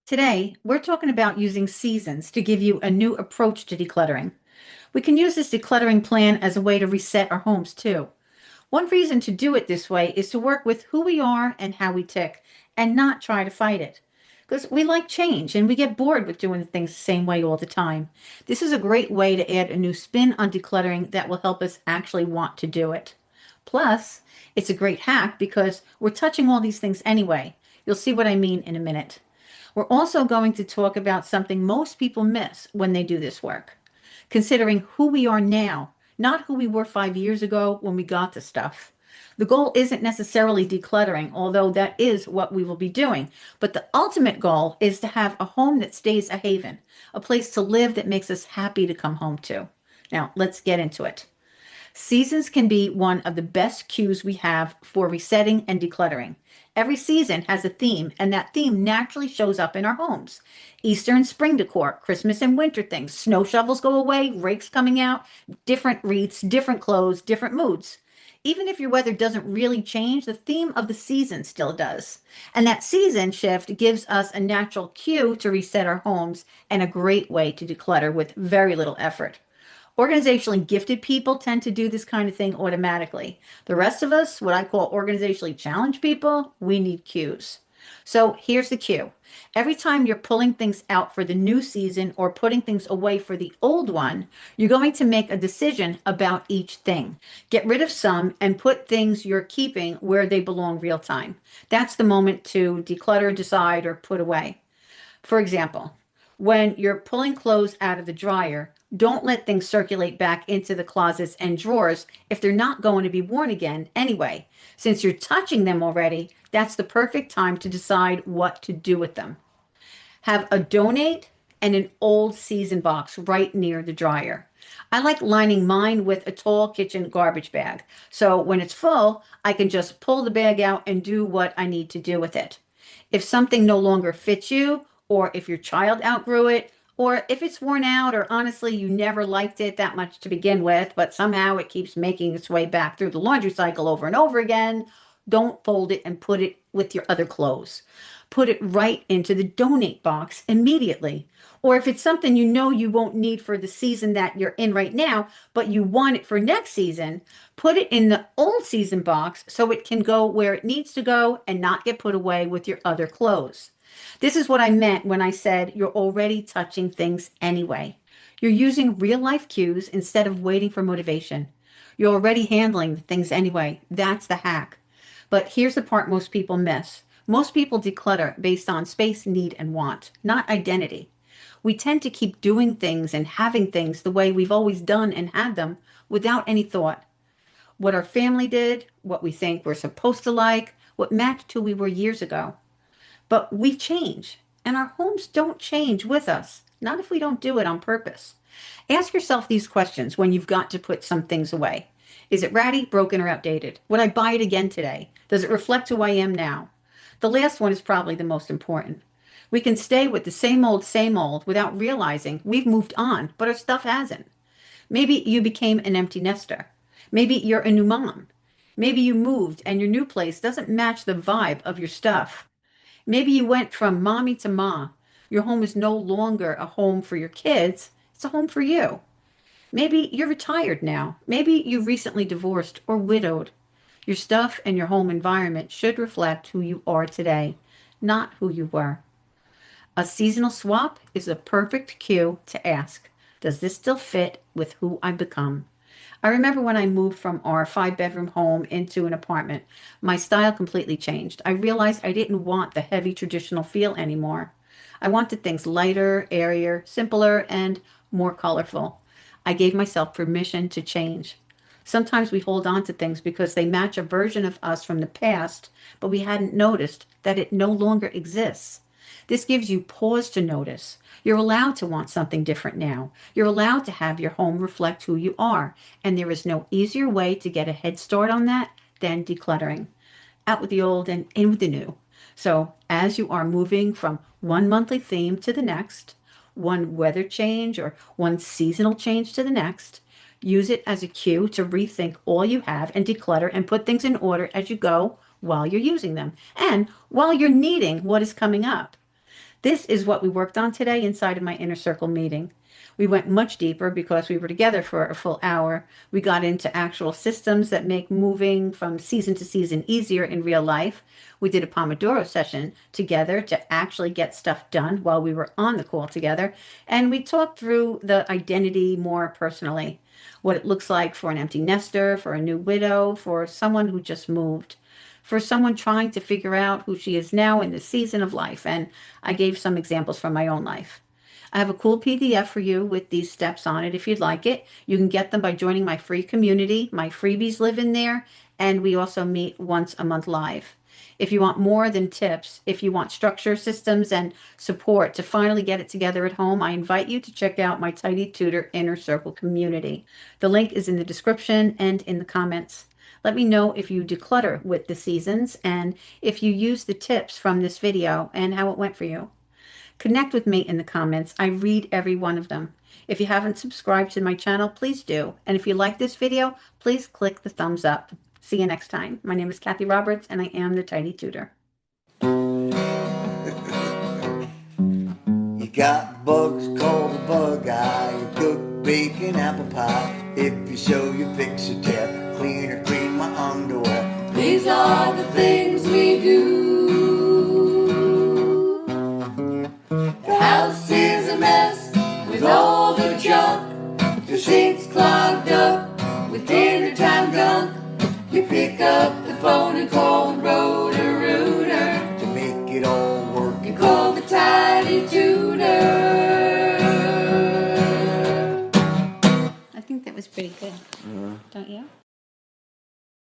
Today, we're talking about using seasons to give you a new approach to decluttering. We can use this decluttering plan as a way to reset our homes too. One reason to do it this way is to work with who we are and how we tick and not try to fight it. Because we like change and we get bored with doing things the same way all the time. This is a great way to add a new spin on decluttering that will help us actually want to do it. Plus, it's a great hack because we're touching all these things anyway. You'll see what I mean in a minute. We're also going to talk about something most people miss when they do this work, considering who we are now, not who we were 5 years ago when we got the stuff. The goal isn't necessarily decluttering, although that is what we will be doing. But the ultimate goal is to have a home that stays a haven, a place to live that makes us happy to come home to. Now, let's get into it. Seasons can be one of the best cues we have for resetting and decluttering. Every season has a theme, and that theme naturally shows up in our homes. Easter and spring decor, Christmas and winter things, snow shovels go away, rakes coming out, different wreaths, different clothes, different moods. Even if your weather doesn't really change, the theme of the season still does. And that season shift gives us a natural cue to reset our homes and a great way to declutter with very little effort. Organizationally gifted people tend to do this kind of thing automatically. The rest of us, what I call organizationally challenged people, we need cues. So here's the cue. Every time you're pulling things out for the new season or putting things away for the old one, you're going to make a decision about each thing. Get rid of some and put things you're keeping where they belong real time. That's the moment to declutter, decide, or put away. For example, when you're pulling clothes out of the dryer, don't let things circulate back into the closets and drawers if they're not going to be worn again anyway. Since you're touching them already, that's the perfect time to decide what to do with them. Have a donate and an old season box right near the dryer. I like lining mine with a tall kitchen garbage bag. So when it's full, I can just pull the bag out and do what I need to do with it. If something no longer fits you, or if your child outgrew it, or if it's worn out, or honestly, you never liked it that much to begin with, but somehow it keeps making its way back through the laundry cycle over and over again, don't fold it and put it with your other clothes. Put it right into the donate box immediately. Or if it's something you know you won't need for the season that you're in right now, but you want it for next season, put it in the old season box so it can go where it needs to go and not get put away with your other clothes. This is what I meant when I said you're already touching things anyway. You're using real life cues instead of waiting for motivation. You're already handling the things anyway. That's the hack. But here's the part most people miss. Most people declutter based on space, need, and want, not identity. We tend to keep doing things and having things the way we've always done and had them without any thought. What our family did, what we think we're supposed to like, what matched who we were years ago. But we change, and our homes don't change with us, not if we don't do it on purpose. Ask yourself these questions when you've got to put some things away. Is it ratty, broken, or outdated? Would I buy it again today? Does it reflect who I am now? The last one is probably the most important. We can stay with the same old without realizing we've moved on, but our stuff hasn't. Maybe you became an empty nester. Maybe you're a new mom. Maybe you moved and your new place doesn't match the vibe of your stuff. Maybe you went from mommy to ma. Your home is no longer a home for your kids, it's a home for you. Maybe you're retired now. Maybe you recently divorced or widowed. Your stuff and your home environment should reflect who you are today, not who you were. A seasonal swap is a perfect cue to ask, does this still fit with who I've become? I remember when I moved from our 5 bedroom home into an apartment, my style completely changed. I realized I didn't want the heavy traditional feel anymore. I wanted things lighter, airier, simpler, and more colorful. I gave myself permission to change. Sometimes we hold on to things because they match a version of us from the past, but we hadn't noticed that it no longer exists. This gives you pause to notice. You're allowed to want something different now. You're allowed to have your home reflect who you are. And there is no easier way to get a head start on that than decluttering. Out with the old and in with the new. So as you are moving from one monthly theme to the next, one weather change or one seasonal change to the next, use it as a cue to rethink all you have and declutter and put things in order as you go while you're using them and while you're needing what is coming up. This is what we worked on today inside of my inner circle meeting. We went much deeper because we were together for a full hour. We got into actual systems that make moving from season to season easier in real life. We did a Pomodoro session together to actually get stuff done while we were on the call together. And we talked through the identity more personally, what it looks like for an empty nester, for a new widow, for someone who just moved, for someone trying to figure out who she is now in this season of life. And I gave some examples from my own life. I have a cool PDF for you with these steps on it if you'd like it. You can get them by joining my free community. My freebies live in there, and we also meet once a month live. If you want more than tips, if you want structure, systems, and support to finally get it together at home, I invite you to check out my Tidy Tutor Inner Circle community. The link is in the description and in the comments. Let me know if you declutter with the seasons and if you use the tips from this video and how it went for you. Connect with me in the comments. I read every one of them. If you haven't subscribed to my channel, please do. And if you like this video, please click the thumbs up. See you next time. My name is Kathy Roberts, and I am the Tidy Tutor. You got bugs called a bug eye. You cook bacon, apple pie. If you show, you fix or tear. Clean or clean my underwear. These are the things we